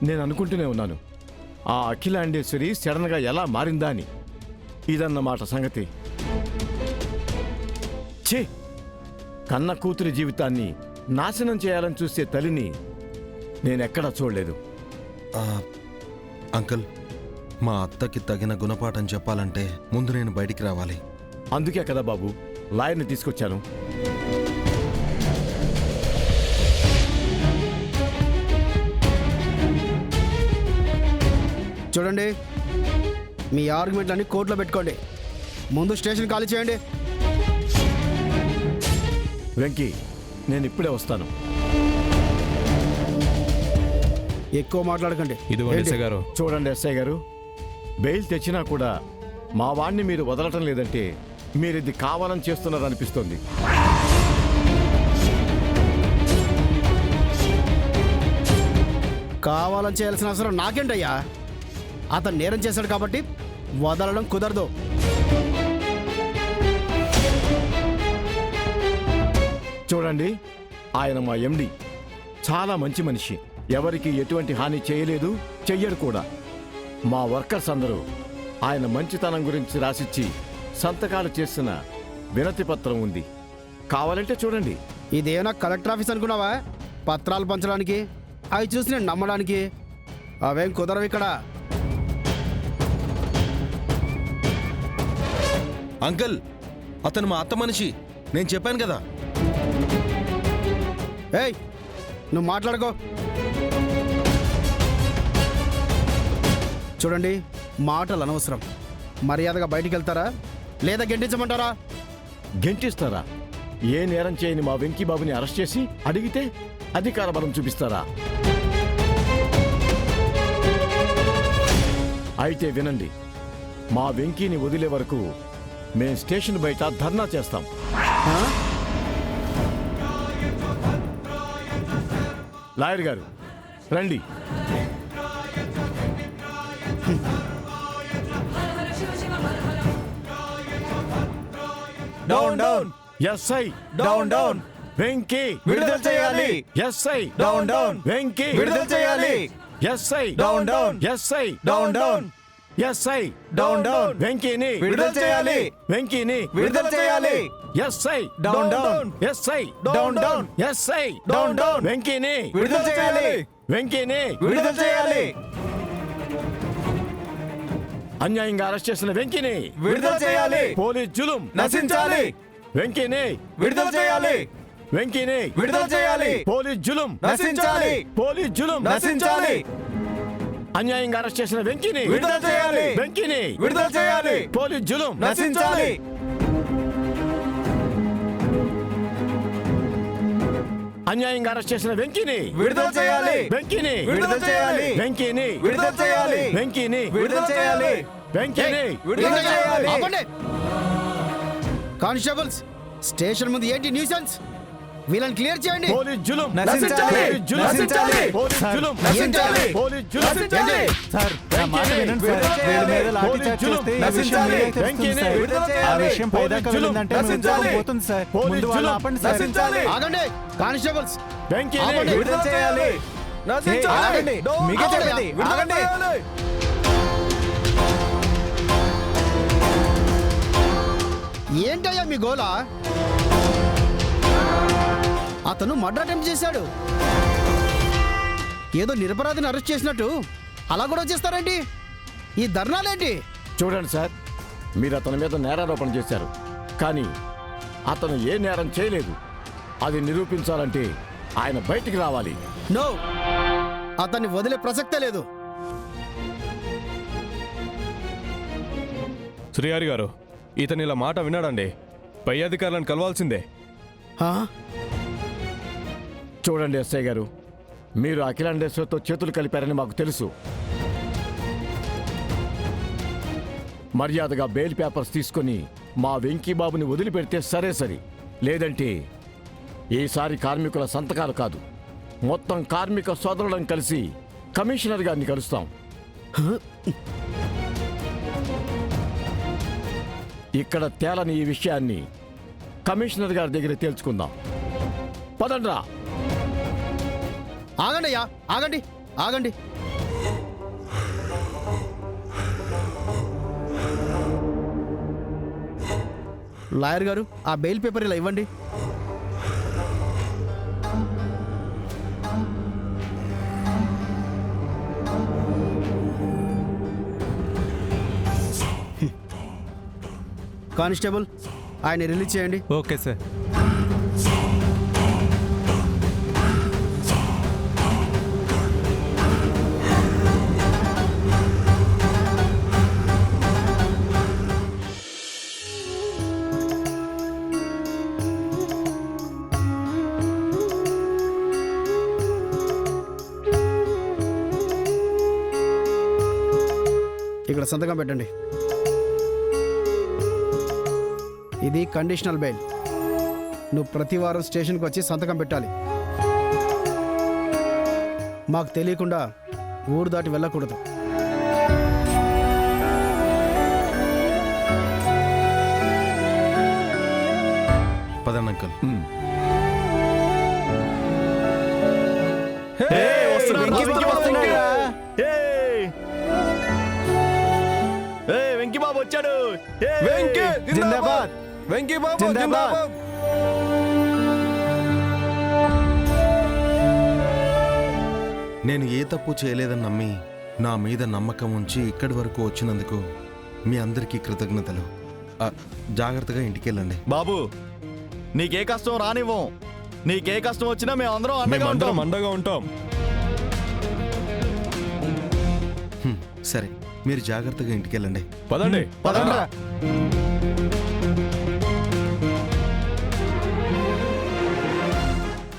నేను అనుకుంటూనే ఉన్నాను, ఆ అఖిలాండేశ్వరి సడన్గా ఎలా మారిందా అని. ఇదన్నమాట సంగతి. ఛీ, కన్న కూతురి జీవితాన్ని నాశనం చేయాలని చూసే తల్లిని నేనెక్కడా చూడలేదు. అంకుల్, మా అత్తకి తగిన గుణపాఠం చెప్పాలంటే ముందు నేను బయటికి రావాలి. అందుకే కదా బాబు లాయర్ని తీసుకొచ్చాను. చూడండి, మీ ఆర్గ్యుమెంట్లన్నీ కోర్టులో పెట్టుకోండి. ముందు స్టేషన్ ఖాళీ చేయండి. వెంకీ, నేను ఇప్పుడే వస్తాను. ఎక్కువ మాట్లాడకండి. చూడండి ఎస్ఐ గారు, బెయిల్ తెచ్చినా కూడా మా వాణ్ణి మీరు వదలటం లేదంటే మీరు ఇది కావాలని చేస్తున్నారనిపిస్తోంది. కావాలని చేయాల్సిన అవసరం నాకేంటయ్యా? అతను నేరం చేశాడు కాబట్టి వదలడం కుదరదు. చూడండి, ఆయన మా ఎండి, చాలా మంచి మనిషి. ఎవరికి ఎటువంటి హాని చేయలేదు, చెయ్యడు కూడా. మా వర్కర్స్ అందరూ ఆయన మంచితనం గురించి రాసిచ్చి సంతకాలు చేసిన వినతి పత్రం ఉంది. కావాలంటే చూడండి. ఇదేనా కలెక్టర్ ఆఫీస్ అనుకున్నావా? పత్రాలు పంచడానికి, అవి చూసి నేను నమ్మడానికి? అవేం కుదరవు ఇక్కడ. అంకుల్, అతను మా అత్త మనిషి, నేను చెప్పాను కదా. ఏయ్, నువ్వు మాట్లాడుకో. చూడండి, మాటలు అనవసరం. మర్యాదగా బయటికి వెళ్తారా లేదా గెంటించమంటారా? గెంటిస్తారా? ఏ నేరం చేయని మా వెంకీ బాబుని అరెస్ట్ చేసి అడిగితే అధికార బలం చూపిస్తారా? అయితే వినండి, మా వెంకీని వదిలే వరకు మేం స్టేషన్ బయట ధర్నా చేస్తాం. లాయర్ గారు రండి. Down down. SI down down. Venky విడుదల చేయాలి. SI down down. వెంకీ విడుదల చేయాలి. SI down down. SI down down. SI down down. వెంకీని విడుదల చేయాలి. వెంకీని విడుదల చేయాలి. SI down down. SI down down. SI down down. వెంకీని విడుదల చేయాలి. వెంకీని విడుదల చేయాలి. అన్యాయంగా అరెస్ట్ చేసిన వెంకీని విడుదల చేయాలి. పోలీస్ జులుం నశించాలి. వెంకీని విడుదల చేయాలి. వెంకీని విడుదల చేయాలి. పోలీస్ జులుం నశించాలి. పోలీస్ జులుం నశించాలి. అన్యాయంగా అరెస్ట్ చేసిన వెంకీని విడుదల చేయాలి. వెంకీని విడుదల చేయాలి. పోలీస్ జులుం నశించాలి. అన్యాయంగా అరెస్ట్ చేసిన వెంకీని విడుదల చేయాలి. వెంకీని విడుదల చేయాలి. వెంకీని విడుదల చేయాలి. వెంకీని విడుదల చేయాలి. వెంకీని విడుదల చేయాలి. ఆపండి. కానిస్టేబుల్స్, స్టేషన్ ముందు ఏంటి న్యూసెన్స్? వీళ్ళని క్లియర్ చేయండి. పోలీస్ జులుం నశించాలి. పోలీస్ జులుం నశించాలి. పోలీస్ జులుం నశించాలి. పోలీస్ జులుం నశించాలి. సార్, నా మాట వినండి సార్. వీళ్ళ మీద లాఠీ చార్జ్ చేస్తే ఈ విషయం మీరే తెలుస్తుంది సార్. విడుదల ఆ చేయాలి. విషయం పైదాకా వెళ్ళిందంటే మీ ఉద్యోగం పోతుంది సార్. ముందు వాళ్ళు ఆపండి సార్. నశించాలి. ఆగండి కానిస్టేబుల్స్. వెంకీని ఆపండి. విడుదల చేయాలి. ఆగండి. మీకే చెప్పండి. ఆగండి. ఏంటయ్యా మీ గోల? అతను మర్డర్ అటెంప్ట్ చేశాడు. ఏదో నిరపరాధిని అరెస్ట్ చేసినట్టు అలా కూడా చేస్తారేంటి? ఈ ధర్నాలేంటి? చూడండి సార్, మీరు అతని మీద నేరారోపణ చేశారు, కానీ అతను ఏ నేరం చేయలేదు. అది నిరూపించాలంటే ఆయన బయటికి రావాలి. నో, అతన్ని వదిలే ప్రసక్తే లేదు. శ్రీహరి గారు, ఇతను ఇలా మాట విన్నాడండి. పై అధికారులను కలవాల్సిందే. ఆ? చూడండి ఎస్ఐ గారు, మీరు అఖిలాండేశ్వర్తో చేతులు కలిపారని మాకు తెలుసు. మర్యాదగా బెయిల్ పేపర్స్ తీసుకొని మా వెంకీబాబుని వదిలిపెడితే సరే సరి. లేదంటే ఈసారి కార్మికుల సంతకాలు కాదు, మొత్తం కార్మిక సోదరులను కలిసి కమిషనర్ గారిని కలుస్తాం. ఇక్కడ తేలని ఈ విషయాన్ని కమిషనర్ గారి దగ్గర తేల్చుకుందాం. పదండ్రా. ఆగండి అయ్యా, ఆగండి ఆగండి. లాయర్ గారు ఆ బెయిల్ పేపర్ ఇలా ఇవ్వండి. కానిస్టేబుల్ ఆయన రిలీజ్ చేయండి. Okay sir. ఇక్కడ సంతకం పెట్టండి. ఇది కండిషనల్ బెయిల్. నువ్వు ప్రతి వారం స్టేషన్కి వచ్చి సంతకం పెట్టాలి. మాకు తెలియకుండా ఊరు దాటి వెళ్ళకూడదు. పదండి అంకుల్. వెంకీ బాబు వచ్చాడు. వెంకీ జిందాబాద్. వెంకీ బాబు జిందాబాద్. జిందాబాద్. నేను ఏ తప్పు చేయలేదని నమ్మి నా మీద నమ్మకం ఉంచి ఇక్కడి వరకు వచ్చినందుకు మీ అందరికీ కృతజ్ఞతలు. జాగ్రత్తగా ఇంటికి వెళ్ళండి. బాబు నీకే కష్టం రానివ్వం. నీకే కష్టం వచ్చినా మేము అందరం అండగా మేమందరం ఉంటాం. అండగా ఉంటాం. సరే, మీరు జాగ్రత్తగా ఇంటికి వెళ్ళండి. పదండి. పదండ్రా.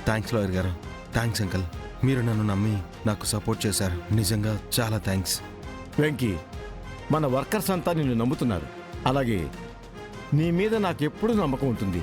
థ్యాంక్స్ లాయర్ గారు. Thanks uncle. మీరు నన్ను నమ్మి నాకు సపోర్ట్ చేశారు. నిజంగా చాలా థ్యాంక్స్. వెంకీ, మన వర్కర్స్ అంతా నిన్ను నమ్ముతున్నారు. అలాగే నీ మీద నాకెప్పుడు నమ్మకం ఉంటుంది.